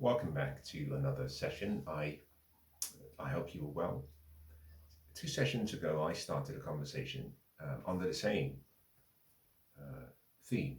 Welcome back to another session. I hope you were well. 2 sessions ago, I started a conversation under the same uh, theme,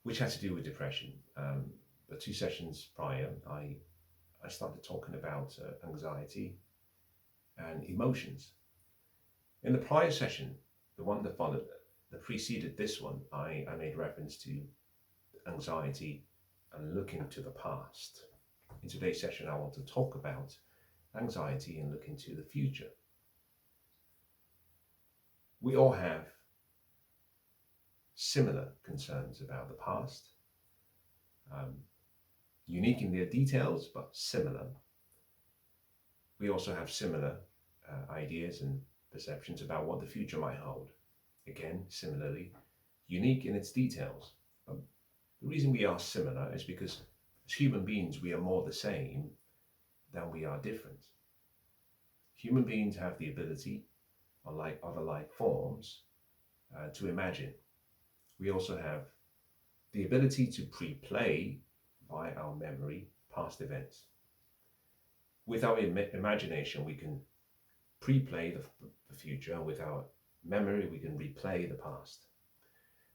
which had to do with depression. But 2 sessions prior, I started talking about anxiety and emotions. In the prior session, the one that followed, that preceded this one, I made reference to anxiety and looking to the past. In today's session, I want to talk about anxiety and look into the future. We all have similar concerns about the past, um, unique in their details, but similar. We also have similar ideas and perceptions about what the future might hold. Again, similarly, unique in its details. But the reason we are similar is because as human beings, we are more the same than we are different. Human beings have the ability, unlike other life forms, to imagine. We also have the ability to pre-play by our memory past events. With our imagination, we can pre-play the future. With our memory, we can replay the past.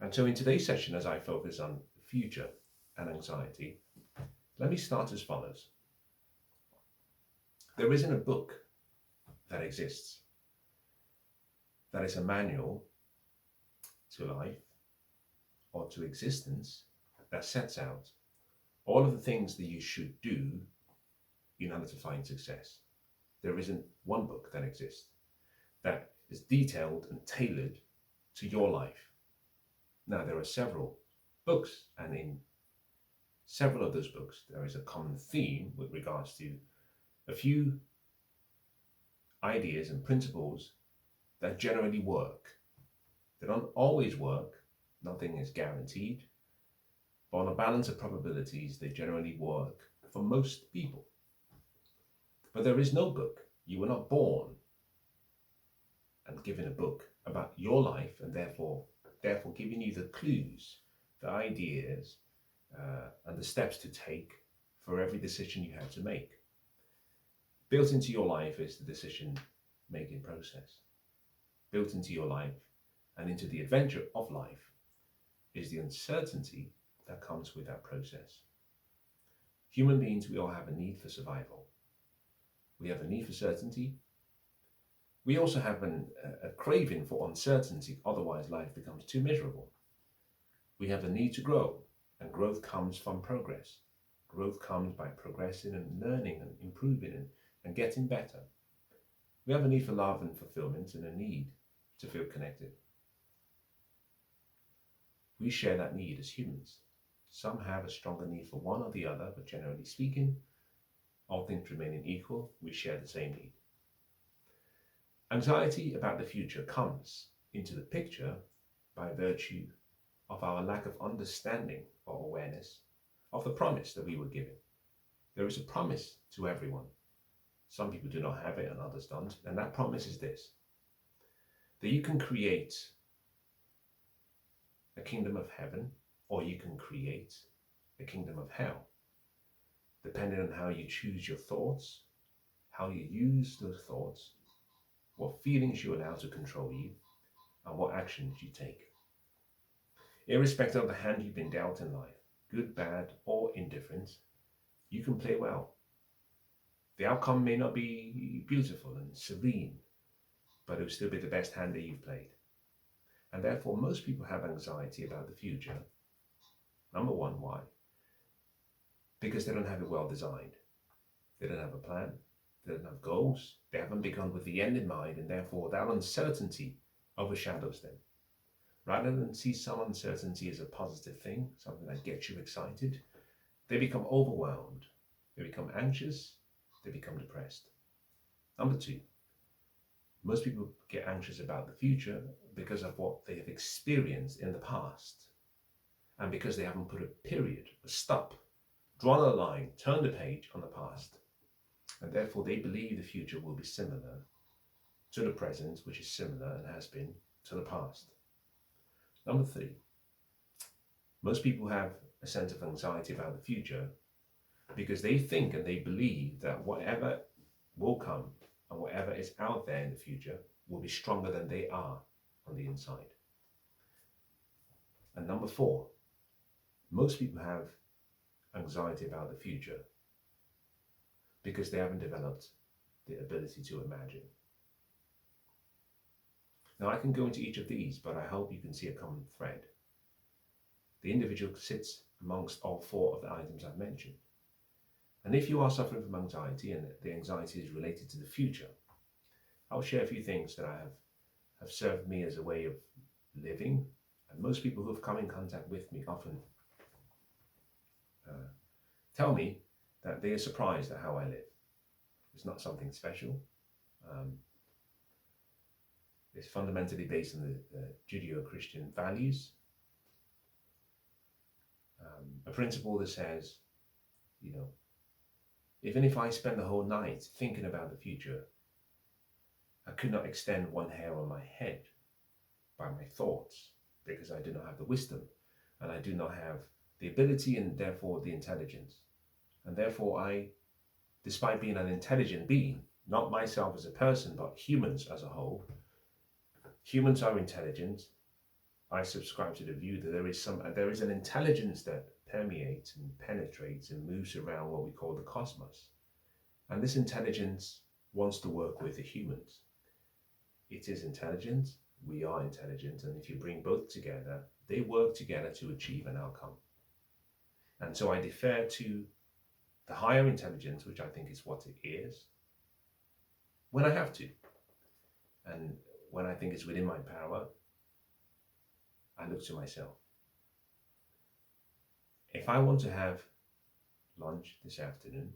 And so in today's session, as I focus on the future and anxiety, let me start as follows. There isn't a book that exists that is a manual to life or to existence that sets out all of the things that you should do in order to find success. There isn't one book that exists that is detailed and tailored to your life. Now, there are several books, and in several of those books, there is a common theme with regards to a few ideas and principles that generally work. They don't always work, nothing is guaranteed, but on a balance of probabilities, they generally work for most people. But there is no book. You were not born and given a book about your life, and therefore giving you the clues, the ideas, and the steps to take for every decision you have to make. Built into your life is the decision making process. Built into your life and into the adventure of life is the uncertainty that comes with that process. Human beings, we all have a need for survival. We have a need for certainty. We also have a craving for uncertainty, otherwise life becomes too miserable. We have a need to grow, and growth comes from progress. Growth comes by progressing and learning and improving and getting better. We have a need for love and fulfillment and a need to feel connected. We share that need as humans. Some have a stronger need for one or the other, but generally speaking, all things remaining equal, we share the same need. Anxiety about the future comes into the picture by virtue of our lack of understanding or awareness of the promise that we were given. There is a promise to everyone. Some people do not have it and others don't. And that promise is this: that you can create a kingdom of heaven, or you can create a kingdom of hell, depending on how you choose your thoughts, how you use those thoughts, what feelings you allow to control you, and what actions you take. Irrespective of the hand you've been dealt in life, good, bad, or indifferent, you can play well. The outcome may not be beautiful and serene, but it will still be the best hand that you've played. And therefore, most people have anxiety about the future. Number one, why? Because they don't have it well designed. They don't have a plan. They don't have goals. They haven't begun with the end in mind, and therefore that uncertainty overshadows them. Rather than see some uncertainty as a positive thing, something that gets you excited, they become overwhelmed. They become anxious. They become depressed. Number two, most people get anxious about the future because of what they have experienced in the past, and because they haven't put a period, a stop, drawn a line, turned a page on the past. And therefore they believe the future will be similar to the present, which is similar and has been to the past. Number three, most people have a sense of anxiety about the future because they think and they believe that whatever will come and whatever is out there in the future will be stronger than they are on the inside. And number 4, most people have anxiety about the future because they haven't developed the ability to imagine. Now, I can go into each of these, but I hope you can see a common thread. The individual sits amongst all 4 of the items I've mentioned. And if you are suffering from anxiety and the anxiety is related to the future, I'll share a few things that have served me as a way of living. And most people who have come in contact with me often tell me that they are surprised at how I live. It's not something special. It's fundamentally based on the Judeo-Christian values. A principle that says, even if I spend the whole night thinking about the future, I could not extend one hair on my head by my thoughts because I do not have the wisdom and I do not have the ability and therefore the intelligence. And therefore I, despite being an intelligent being, not myself as a person, but humans as a whole, humans are intelligent. I subscribe to the view that there is an intelligence that permeates and penetrates and moves around what we call the cosmos. And this intelligence wants to work with the humans. It is intelligent, we are intelligent, and if you bring both together, they work together to achieve an outcome. And so I defer to the higher intelligence, which I think is what it is, when I have to. And when I think it's within my power, I look to myself. If I want to have lunch this afternoon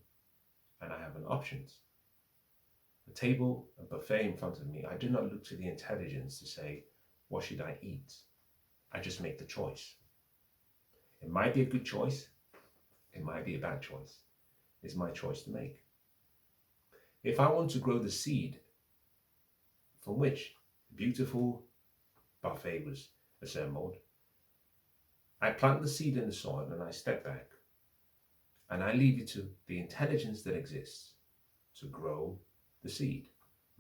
and I have an options, a table, a buffet in front of me, I do not look to the intelligence to say, what should I eat? I just make the choice. It might be a good choice. It might be a bad choice. It's my choice to make. If I want to grow the seed from which the beautiful buffet was assembled, I plant the seed in the soil and I step back and I leave it to the intelligence that exists to grow the seed.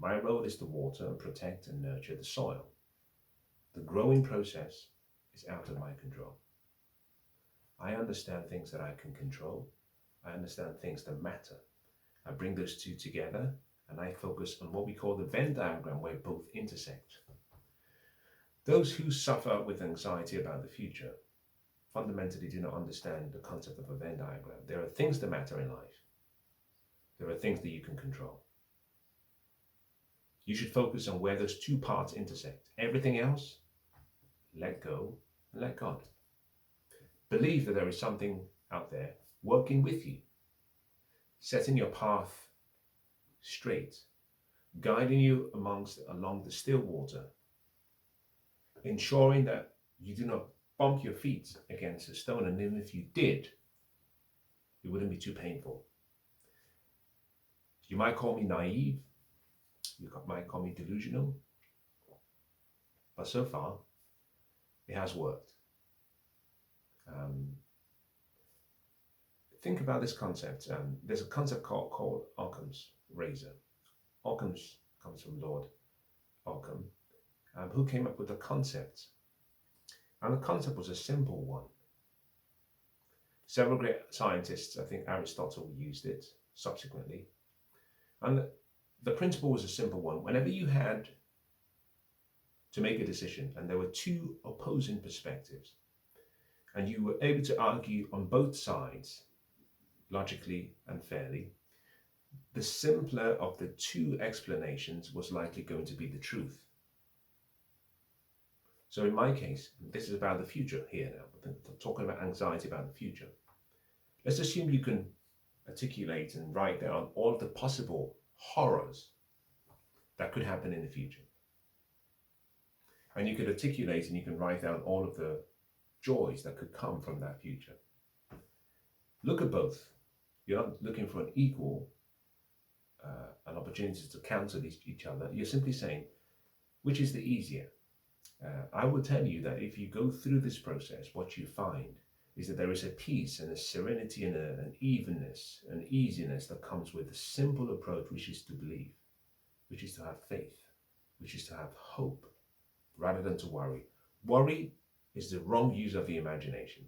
My role is to water and protect and nurture the soil. The growing process is out of my control. I understand things that I can control. I understand things that matter. I bring those two together and I focus on what we call the Venn diagram where both intersect. Those who suffer with anxiety about the future fundamentally do not understand the concept of a Venn diagram. There are things that matter in life. There are things that you can control. You should focus on where those two parts intersect. Everything else, let go and let God. Believe that there is something out there working with you, setting your path straight, guiding you along the still water, ensuring that you do not bump your feet against a stone, and even if you did, it wouldn't be too painful. You might call me naive, you might call me delusional, but so far, it has worked. Think about this concept. There's a concept called Occam's razor. Occam's comes from Lord Occam, who came up with the concept. And the concept was a simple one. Several great scientists, I think Aristotle used it subsequently. And the principle was a simple one. Whenever you had to make a decision and there were two opposing perspectives, and you were able to argue on both sides, logically and fairly, the simpler of the two explanations was likely going to be the truth. So in my case, this is about the future here now, but talking about anxiety about the future. Let's assume you can articulate and write down all of the possible horrors that could happen in the future. And you could articulate and you can write down all of the joys that could come from that future. Look at both. You're not looking for an equal, an opportunity to cancel each other. You're simply saying, which is the easier? I will tell you that if you go through this process, what you find is that there is a peace and a serenity and an evenness, an easiness that comes with a simple approach, which is to believe, which is to have faith, which is to have hope, rather than to worry. Worry is the wrong use of the imagination.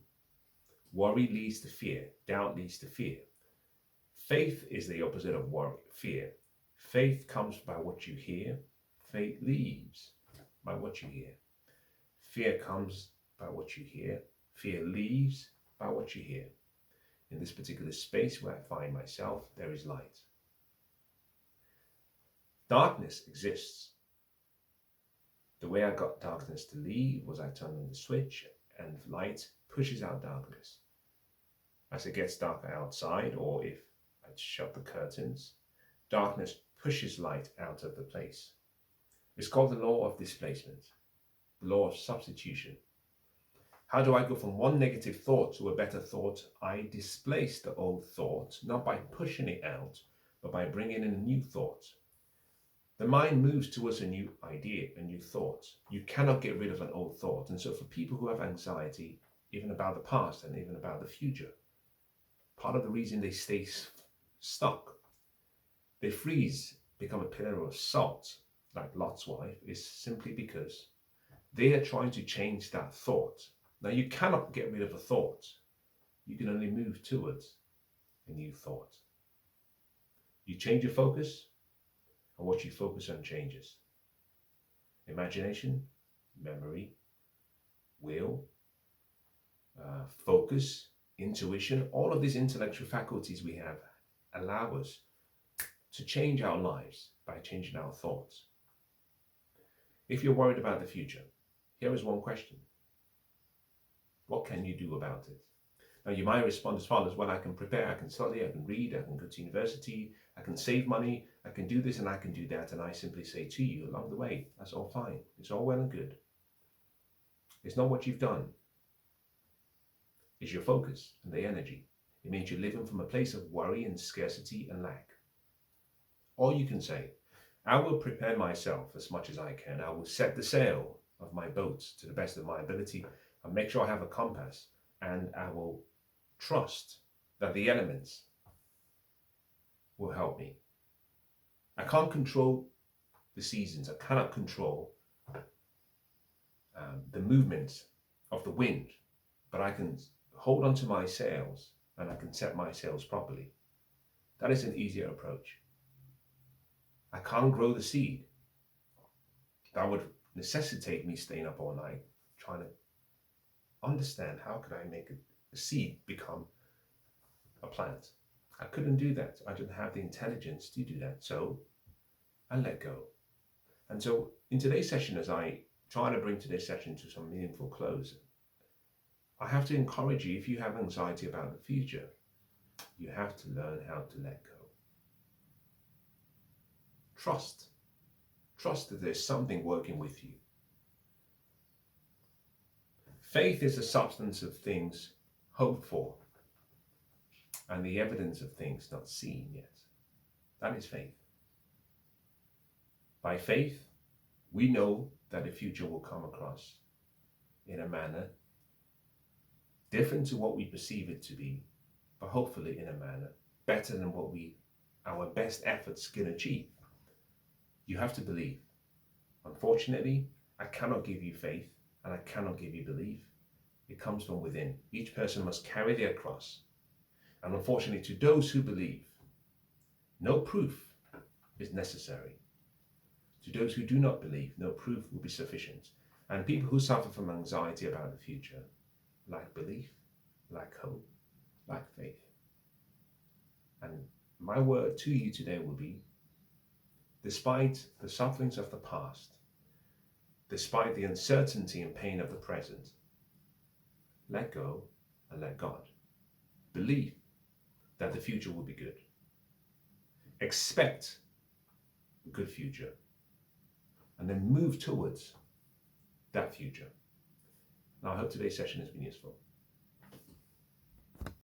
Worry leads to fear. Doubt leads to fear. Faith is the opposite of worry, fear. Faith comes by what you hear. Faith leaves by what you hear. Fear comes by what you hear. Fear leaves by what you hear. In this particular space where I find myself, there is light. Darkness exists. The way I got darkness to leave was I turned on the switch and light pushes out darkness. As it gets darker outside, or if I shut the curtains, darkness pushes light out of the place. It's called the law of displacement, the law of substitution. How do I go from one negative thought to a better thought? I displace the old thought, not by pushing it out, but by bringing in a new thought. The mind moves towards a new idea, a new thought. You cannot get rid of an old thought. And so for people who have anxiety, even about the past and even about the future, part of the reason they stay stuck, they freeze, become a pillar of salt, like Lot's wife, is simply because they are trying to change that thought. Now, you cannot get rid of a thought. You can only move towards a new thought. You change your focus, and what you focus on changes. Imagination, memory, will, focus, intuition, all of these intellectual faculties we have allow us to change our lives by changing our thoughts. If you're worried about the future, here is one question. What can you do about it? Now, you might respond as follows: well, I can prepare, I can study, I can read, I can go to university, I can save money, I can do this and I can do that. And I simply say to you along the way, that's all fine. It's all well and good. It's not what you've done. It's your focus and the energy. It means you're living from a place of worry and scarcity and lack. Or you can say, I will prepare myself as much as I can. I will set the sail of my boat to the best of my ability. I'll make sure I have a compass, and I will trust that the elements will help me. I can't control the seasons. I cannot control the movements of the wind, but I can hold onto my sails and I can set my sails properly. That is an easier approach. I can't grow the seed. That would necessitate me staying up all night trying to understand how could I make a seed become a plant. I couldn't do that. I didn't have the intelligence to do that. So I let go. And so in today's session, as I try to bring today's session to some meaningful close, I have to encourage you, if you have anxiety about the future, you have to learn how to let go. Trust. Trust that there's something working with you. Faith is the substance of things hoped for and the evidence of things not seen yet. That is faith. By faith, we know that the future will come across in a manner different to what we perceive it to be, but hopefully in a manner better than what our best efforts can achieve. You have to believe. Unfortunately, I cannot give you faith and I cannot give you belief. It comes from within. Each person must carry their cross. And unfortunately, to those who believe, no proof is necessary. To those who do not believe, no proof will be sufficient. And people who suffer from anxiety about the future lack belief, lack hope, lack faith. And my word to you today will be, despite the sufferings of the past, despite the uncertainty and pain of the present, let go and let God. Believe that the future will be good. Expect a good future. And then move towards that future. Now, I hope today's session has been useful.